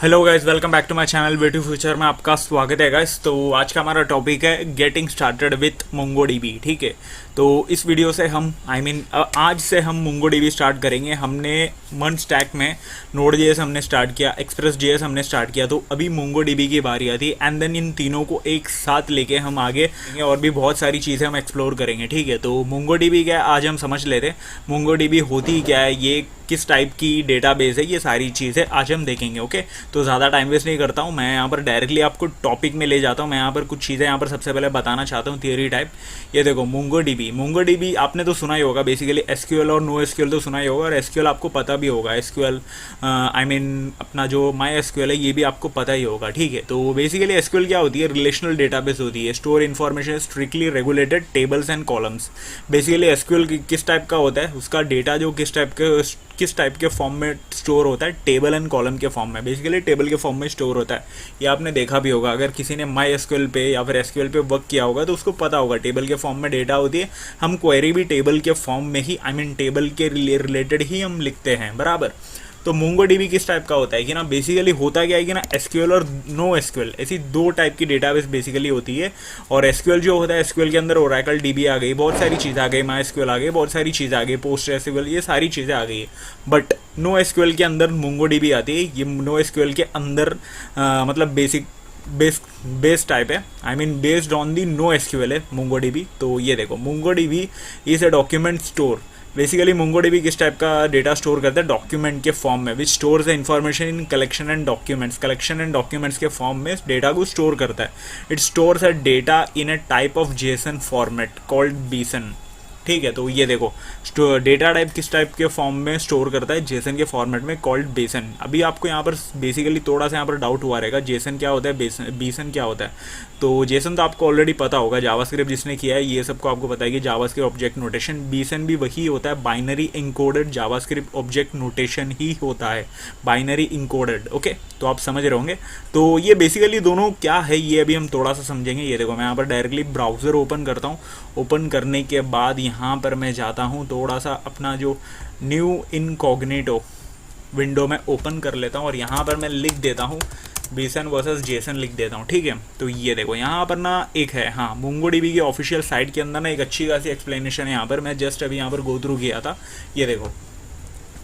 Hello guys, welcome back to my channel way to future में आपका स्वागत है गाइस। तो आज का हमारा टॉपिक है गेटिंग स्टार्टेड विथ मोंगोडीबी। ठीक है, तो इस वीडियो से हम आज से हम मोंगोडीबी स्टार्ट करेंगे। हमने मंथ स्टैक में नोड जेएस हमने स्टार्ट किया, एक्सप्रेस जेएस हमने स्टार्ट किया, तो अभी मोंगोडीबी की बारी आती है। एंड देन इन तीनों को एक साथ लेके हम आगे और भी बहुत सारी चीज़ें हम एक्सप्लोर करेंगे। ठीक है, तो मोंगोडीबी क्या है आज हम समझ लेते हैं। मोंगोडीबी होती क्या है, ये किस टाइप की डेटाबेस है, ये सारी चीज़ें आज हम देखेंगे। ओके, तो ज़्यादा टाइम वेस्ट नहीं करता हूँ, मैं यहाँ पर डायरेक्टली आपको टॉपिक में ले जाता हूँ। मैं यहाँ पर कुछ चीज़ें यहाँ पर सबसे पहले बताना चाहता हूँ थियरी टाइप। ये देखो मोंगोडीबी आपने तो सुना ही होगा। बेसिकली एसक्यूएल और नो एसक्यूएल तो सुना ही होगा, और एसक्यूएल आपको पता भी होगा। एसक्यूएल अपना जो माई एसक्यूएल है ये भी आपको पता ही होगा। ठीक है, तो बेसिकली एसक्यूएल क्या होती है, रिलेशनल डेटाबेस होती है। Store information strictly regulated tables and columns. Basically SQL किस टाइप का होता है, उसका डेटा जो किस टाइप के फॉर्म में स्टोर होता है, टेबल एंड कॉलम के फॉर्म में। बेसिकली टेबल के फॉर्म में स्टोर होता है। ये आपने देखा भी होगा, अगर किसी ने माई एसक्यूएल पे या फिर एसक्यूएल पे वर्क किया होगा तो उसको पता होगा टेबल के फॉर्म में डेटा होती है। हम क्वेरी भी टेबल के फॉर्म में ही टेबल के रिलेटेड ही हम लिखते हैं, बराबर। तो मोंगोडीबी किस टाइप का होता है कि ना, बेसिकली होता क्या है कि ना, एसक्यूएल और नो एसक्यूएल ऐसी दो टाइप की डेटाबेस बेसिकली होती है। और एसक्यूएल जो होता है, एसक्यूएल के अंदर ओरेकल डीबी आ गई, बहुत सारी चीज़ आ गई, माई एसक्यूएल आ गई, बहुत सारी चीज़ आ गई, पोस्ट एसक्यूएल, ये सारी चीज़ें आ गई है। बट नो एसक्यूएल के अंदर मोंगोडीबी आती है। ये नो एसक्यूएल के अंदर मतलब बेस टाइप है, based on the no SQL है मोंगोडीबी। तो ये देखो, MongoDB is a document store. Basically MongoDB किस टाइप का डेटा स्टोर करता है, डॉक्यूमेंट के फॉर्म में, which stores the information in collection and documents के फॉर्म में डेटा को स्टोर करता है। It stores a data in a type of JSON format called BSON. ठीक है, तो ये देखो डेटा टाइप किस टाइप के फॉर्म में स्टोर करता है, जेसन के फॉर्मेट में, कॉल्ड बेसन। अभी आपको यहाँ पर बेसिकली थोड़ा सा यहाँ पर डाउट हुआ रहेगा, जेसन क्या होता है, बीसन क्या होता है। तो जेसन तो आपको ऑलरेडी पता होगा, जावास्क्रिप्ट जिसने किया है ये सबको आपको पता है कि जावास्क्रिप्ट ऑब्जेक्ट नोटेशन। बीसन भी वही होता है, binary encoded JavaScript object notation ही होता है, बाइनरी इंकोडेड। ओके, तो आप समझ रहे होंगे। तो ये बेसिकली दोनों क्या है ये अभी हम थोड़ा सा समझेंगे। ये देखो, मैं यहाँ पर डायरेक्टली ब्राउज़र ओपन करता हूँ। ओपन करने के बाद यहाँ पर मैं जाता हूँ, थोड़ा सा अपना जो न्यू इनकॉग्निटो विंडो में ओपन कर लेता हूँ, और यहाँ पर मैं लिख देता हूँ बीसन वर्सेस जेसन लिख देता हूँ। ठीक है, तो ये देखो यहाँ पर ना एक है, हाँ, मोंगोडीबी की ऑफिशियल साइट के अंदर ना एक अच्छी खासी एक्सप्लेनेशन है। यहाँ पर मैं जस्ट अभी यहाँ पर गो थ्रू किया था। ये देखो,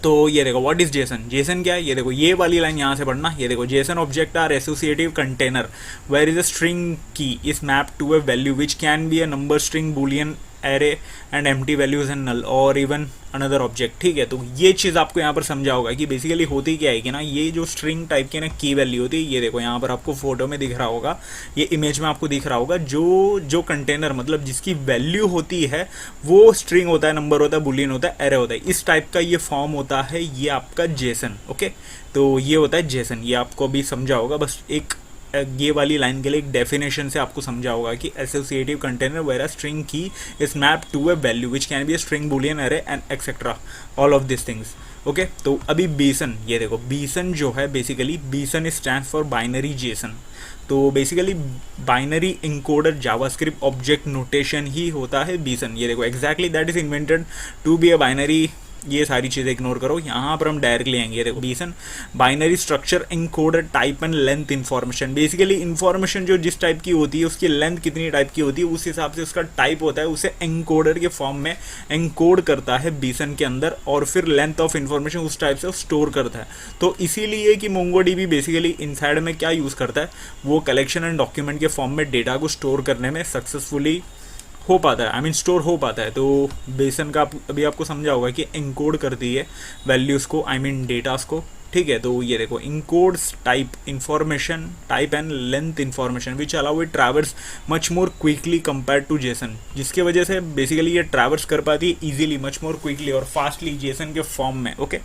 तो ये देखो, व्हाट इज जेसन। जेसन क्या है, ये देखो, ये वाली लाइन यहाँ से पढ़ना। ये देखो, JSON object are associative container where is a string key is map to a value which can be a number, string, boolean, array and empty values and null और इवन अनदर ऑब्जेक्ट। ठीक है, तो ये चीज़ आपको यहाँ पर समझा होगा कि बेसिकली होती क्या है कि ना, ये जो स्ट्रिंग टाइप की ना की वैल्यू होती है, ये देखो यहाँ पर आपको फोटो में दिख रहा होगा, ये इमेज में आपको दिख रहा होगा, जो कंटेनर मतलब जिसकी वैल्यू होती है वो स्ट्रिंग होता है, नंबर होता है, बुलियन होता है, एरे होता है, इस टाइप का ये फॉर्म होता है, ये आपका जेसन। ओके, तो ये होता है जेसन, ये आपको अभी समझा होगा। बस एक ये वाली लाइन के लिए एक डेफिनेशन से आपको समझा होगा कि associative container where a string key is map to a value which can be a string, boolean, array and etcetera, all of this things. Okay, तो अभी बीसन, ये देखो बीसन जो है, basically BSON stand for binary JSON. तो basically binary encoder JavaScript object notation ही होता है बीसन। ये देखो, exactly that is invented to be a binary. ये सारी चीज़ें इग्नोर करो, यहाँ पर हम डायरेक्टली आएंगे। देखो, BSON binary structure encoder type and length information. Basically information जो जिस टाइप की होती है उसकी लेंथ कितनी टाइप की होती है उस हिसाब से उसका टाइप होता है, उसे एनकोडर के फॉर्म में एनकोड करता है बीसन के अंदर, और फिर लेंथ ऑफ इन्फॉर्मेशन उस टाइप से स्टोर करता है। तो इसीलिए कि मोंगोडीबी बेसिकली इनसाइड में क्या यूज़ करता है, वो कलेक्शन एंड डॉक्यूमेंट के फॉर्म में डेटा को स्टोर करने में सक्सेसफुली हो पाता है, स्टोर हो पाता है। तो बेसन का अभी आपको समझा होगा कि एनकोड करती है वैल्यूज़ को, डेटास को। ठीक है, तो ये देखो, encodes type information, type and length information which allow it traverse much more quickly compare to JSON, जिसके वजह से बेसिकली ये ट्रैवर्स कर पाती है ईजिली, मच मोर क्विकली और फास्टली जेसन के फॉर्म में। ओके,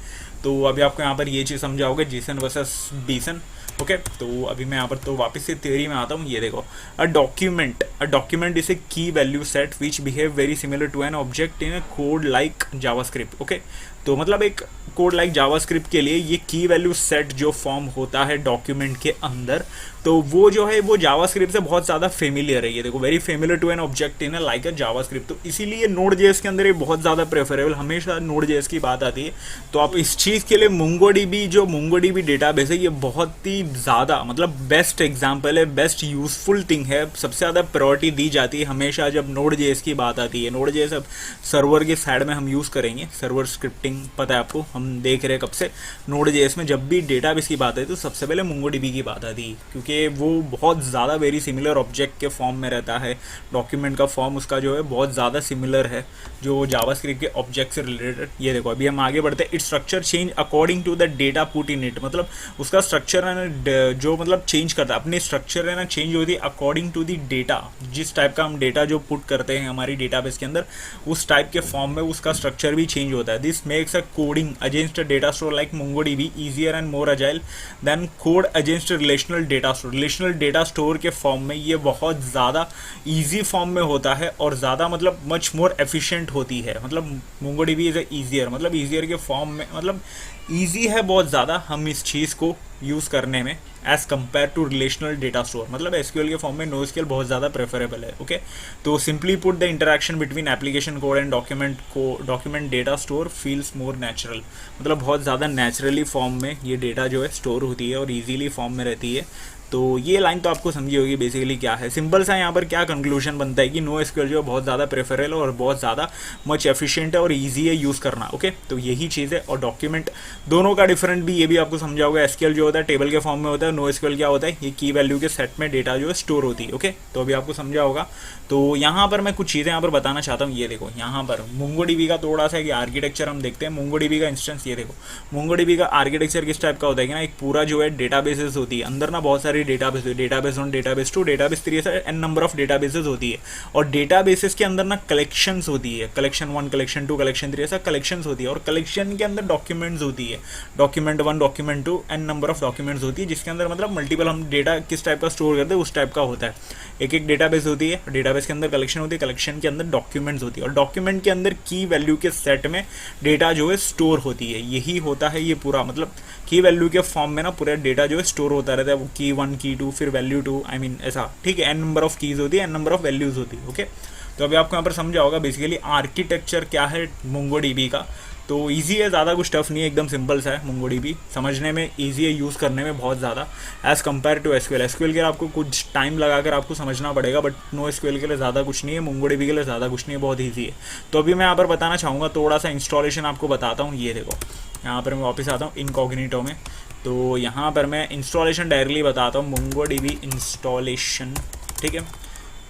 तो अभी आपको यहाँ पर ये चीज़ समझा होगा, जेसन वर्सेस बीसन। ओके, तो अभी मैं यहाँ पर तो वापस से थ्योरी में आता हूँ। ये देखो, a document is a key value set which behave very similar to an object in a code like JavaScript. Okay, तो मतलब एक कोड लाइक जावास्क्रिप्ट के लिए ये की वैल्यू सेट जो फॉर्म होता है डॉक्यूमेंट के अंदर, तो वो जो है वो जावास्क्रिप्ट से बहुत ज़्यादा फेमिलियर है। ये देखो very familiar to an object in like a JavaScript, तो इसीलिए नोड जेएस के अंदर ये बहुत ज़्यादा प्रेफरेबल, हमेशा नोड जेएस की बात आती है। तो आप इस चीज़ के लिए मोंगोडीबी जो मोंगोडीबी डेटाबेस है ये बहुत ही ज़्यादा मतलब बेस्ट एग्जाम्पल है, बेस्ट यूजफुल थिंग है, सबसे ज़्यादा प्रायोरिटी दी जाती है हमेशा जब नोड जेएस की बात आती है। नोड जेएस अब सर्वर के साइड में हम यूज़ करेंगे, सर्वर स्क्रिप्टिंग पता है आपको, हम देख रहे हैं कब से नोड जेएस में जब भी डेटाबेस की बात है तो सबसे पहले मोंगोडीबी की बात आती है, क्योंकि वो बहुत ज़्यादा वेरी सिमिलर ऑब्जेक्ट के फॉर्म में रहता है। डॉक्यूमेंट का फॉर्म उसका जो है बहुत ज़्यादा सिमिलर है जो जावास्क्रिप्ट के ऑब्जेक्ट से रिलेटेड। ये देखो अभी हम आगे बढ़ते हैं। Its structure change according to the data put in it, मतलब उसका स्ट्रक्चर है ना जो मतलब चेंज करता है, अपनी स्ट्रक्चर है ना चेंज होती है अकॉर्डिंग टू द डेटा, जिस टाइप का हम डेटा जो पुट करते हैं हमारी डेटाबेस के अंदर उस टाइप के फॉर्म में उसका स्ट्रक्चर भी चेंज होता है। This makes a coding against a data store like MongoDB easier and more agile than code against relational data store. Relational data store के फॉर्म में ये बहुत ज़्यादा ईजी फॉर्म में होता है और ज़्यादा मतलब मच मोर एफिशिएंट होती है। मतलब मोंगोडीबी इज़ ईजियर, मतलब ईजियर के फॉर्म में मतलब ईजी है बहुत ज़्यादा हम इस चीज़ को यूज़ करने में as compare to relational data store. मतलब एसक्यूएल के फॉर्म में नो एसक्यूएल बहुत ज़्यादा प्रेफरेबल है। ओके, तो simply put the interaction between application code and document data store feels more natural, मतलब बहुत ज़्यादा नेचुरली फॉर्म में ये डेटा जो है स्टोर होती है और ईजीली फॉर्म में रहती है। तो ये लाइन तो आपको समझी होगी बेसिकली क्या है। सिंपल सा यहाँ पर क्या कंक्लूजन बनता है कि नो एसक्यूएल जो है बहुत ज़्यादा प्रेफरेबल और बहुत ज़्यादा मच एफिशिएंट है और इजी है यूज़ करना। ओके, तो यही चीज़ है। और डॉक्यूमेंट दोनों का डिफरेंट भी ये भी आपको समझा होगा। एसक्यूएल जो होता है टेबल के फॉर्म में होता है, नो एसक्यूएल क्या होता है ये की वैल्यू के सेट में डेटा जो है स्टोर होती है। ओके, तो अभी आपको समझा होगा। तो यहाँ पर मैं कुछ चीज़ें यहाँ पर बताना चाहता हूँ। ये देखो यहाँ पर मोंगोडीबी का थोड़ा सा आर्किटेक्चर हम देखते हैं। मोंगोडीबी का इंस्टेंस ये देखो, मोंगोडीबी का आर्किटेक्चर किस टाइप का होता है कि ना एक पूरा जो है डेटाबेसेस होती है, अंदर ना बहुत सारी डेटाबेस, डेटाबेस 1, डेटाबेस 2, डेटाबेस 3 ऐसा एन नंबर ऑफ डेटाबेसेस होती है। और डेटाबेसेस के अंदर ना कलेक्शंस होती है, कलेक्शन 1, कलेक्शन 2, कलेक्शन 3 ऐसा कलेक्शंस होती है। और कलेक्शन के अंदर डॉक्यूमेंट्स होती है, document 1, document 2, n number of documents होती है, जिसके अंदर मतलब मल्टीपल हम डेटा किस टाइप का स्टोर करते हैं उस टाइप का होता है। एक एक डेटाबेस होती है, डेटाबेस के अंदर कलेक्शन होती है, कलेक्शन के अंदर डॉक्यूमेंट्स होती है और डॉक्यूमेंट के अंदर की वैल्यू के सेट में डेटा जो है स्टोर होती है। यही होता है ये पूरा, मतलब की वैल्यू के फॉर्म में ना पूरा डेटा जो है स्टोर होता रहता है। वो की 1, की 2, फिर वैल्यू 2, आई मीन ऐसा, ठीक है। एन नंबर ऑफ कीज होती है, एन नंबर ऑफ वैल्यूज होती है। ओके, तो अभी आपको यहाँ पर समझा होगा बेसिकली आर्किटेक्चर क्या है मोंगोडीबी का। तो इजी है, ज़्यादा कुछ टफ नहीं है, एकदम सिंपल सा है। मोंगोडीबी समझने में इजी है, यूज़ करने में बहुत ज़्यादा as compare to SQL. SQL के लिए आपको कुछ टाइम लगाकर आपको समझना पड़ेगा, बट नो एसक्यूएल के लिए ज़्यादा कुछ नहीं है, मोंगोडीबी के लिए ज़्यादा कुछ नहीं है, बहुत ईजी है। तो अभी मैं यहाँ पर बताना चाहूँगा, थोड़ा सा इंस्टॉलेशन आपको बताता हूँ। ये देखो यहाँ पर मैं वापस आता हूँ इनकॉग्निटो में। तो यहाँ पर मैं इंस्टॉलेशन डायरेक्टली बताता हूँ, मोंगोडीबी इंस्टॉलेशन, ठीक है।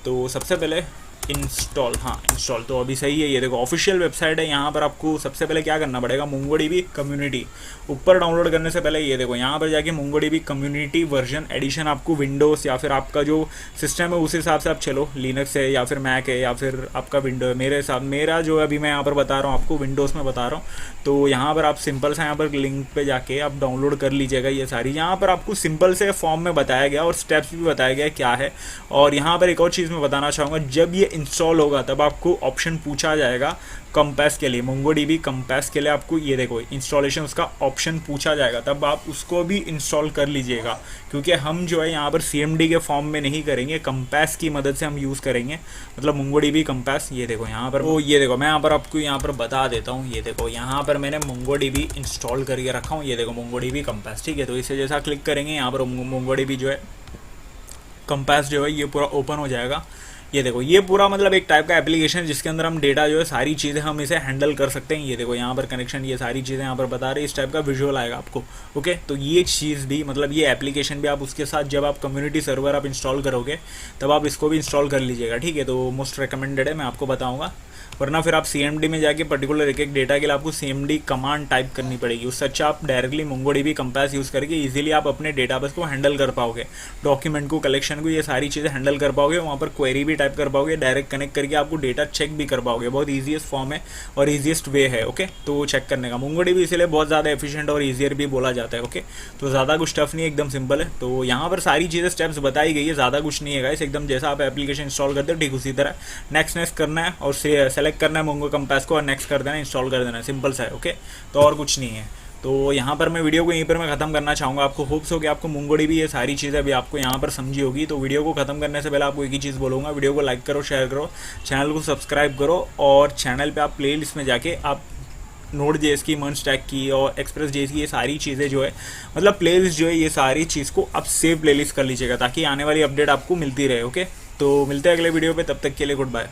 तो सबसे पहले इंस्टॉल, हाँ इंस्टॉल तो अभी सही है। ये देखो ऑफिशियल वेबसाइट है। यहाँ पर आपको सबसे पहले क्या करना पड़ेगा, मोंगोडीबी कम्युनिटी ऊपर डाउनलोड करने से पहले ये देखो यहाँ पर जाके मोंगोडीबी कम्युनिटी वर्जन एडिशन आपको विंडोज़ या फिर आपका जो सिस्टम है उस हिसाब से आप चलो, लिनक्स है या फिर मैक है या फिर आपका विंडो है। मेरे हिसाब मेरा जो अभी मैं यहाँ पर बता रहा हूँ आपको विंडोज़ में बता रहा हूँ। तो यहाँ पर आप सिंपल सा यहाँ पर लिंक पे जाके आप डाउनलोड कर लीजिएगा ये सारी। यहाँ पर आपको सिंपल से फॉर्म में बताया गया और स्टेप्स भी बताया गया क्या है। और यहाँ पर एक और चीज़ मैं बताना चाहूँगा, जब ये इंस्टॉल होगा तब आपको ऑप्शन पूछा जाएगा कंपास के लिए, मोंगोडीबी कंपास के लिए आपको ये देखो इंस्टॉलेशन उसका ऑप्शन पूछा जाएगा, तब आप उसको भी इंस्टॉल कर लीजिएगा। क्योंकि हम जो है यहाँ पर CMD के फॉर्म में नहीं करेंगे, कंपास की मदद से हम यूज़ करेंगे, मतलब मोंगोडीबी कंपास। ये देखो यहाँ पर वो, ये देखो मैं यहाँ पर आपको यहाँ पर बता देता हूँ। ये देखो यहाँ पर मैंने मोंगोडीबी इंस्टॉल करके रखा हूँ। ये देखो मोंगोडीबी कंपास, ठीक है। तो इसे जैसा क्लिक करेंगे यहाँ पर मोंगोडीबी जो है कंपास जो है ये पूरा ओपन हो जाएगा। ये देखो ये पूरा मतलब एक टाइप का एप्लीकेशन है जिसके अंदर हम डेटा जो है सारी चीज़ें हम इसे हैंडल कर सकते हैं। ये देखो यहाँ पर कनेक्शन, ये सारी चीज़ें यहाँ पर बता रही है, इस टाइप का विजुअल आएगा आपको। ओके, तो ये चीज़ भी मतलब ये एप्लीकेशन भी आप उसके साथ जब आप कम्युनिटी सर्वर आप इंस्टॉल करोगे तब आप इसको भी इंस्टॉल कर लीजिएगा, ठीक है। तो मोस्ट रिकमेंडेड है, मैं आपको बताऊँगा। वरना फिर आप CMD में जाके पर्टिकुलर एक एक डेटा के लिए आपको CMD कमांड टाइप करनी पड़ेगी। उससे अच्छा आप डायरेक्टली मोंगोडीबी कंपास यूज़ करके इजीली आप अपने डेटाबेस को हैंडल कर पाओगे, डॉक्यूमेंट को, कलेक्शन को, ये सारी चीज़ें हैंडल कर पाओगे। वहाँ पर क्वेरी भी टाइप कर पाओगे, डायरेक्ट कनेक्ट करके आपको डेटा चेक भी कर पाओगे। बहुत ईजीएस्ट फॉर्म है और ईजीएस्ट वे है, ओके, तो चेक करने का। मोंगोडीबी इसलिए बहुत ज़्यादा एफिशिएंट और ईजियर भी बोला जाता है, ओके। तो ज़्यादा कुछ टफ नहीं है, एकदम सिंपल है। तो यहाँ पर सारी चीज़ें स्टेप्स बताई गई है, ज़्यादा कुछ नहीं है गाइस, एकदम जैसा आप एप्लीकेशन इंस्टॉल करते हो ठीक उसी तरह नेक्स्ट करना है और सेलेक्ट करना है मोंगो कंपास को और नेक्स्ट कर देना, इंस्टॉल कर देना, सिंपल सा है। ओके, तो और कुछ नहीं है। तो यहाँ पर मैं वीडियो को यहीं पर मैं ख़त्म करना चाहूँगा। आपको होप्स हो कि आपको MongoDB ये सारी चीज़ें अभी आपको यहाँ पर समझी होगी। तो वीडियो को ख़त्म करने से पहले आपको एक ही चीज़ बोलूँगा, वीडियो को लाइक करो, शेयर करो, चैनल को सब्सक्राइब करो, और चैनल पे आप प्लेलिस्ट में जाके आप Node.js की, Merge.stack की और Express.js की ये सारी चीज़ें जो है, मतलब प्लेलिस्ट जो है, ये सारी चीज़ को आप सेव प्लेलिस्ट कर लीजिएगा ताकि आने वाली अपडेट आपको मिलती रहे। ओके, तो मिलते हैं अगले वीडियो पे, तब तक के लिए गुड बाय।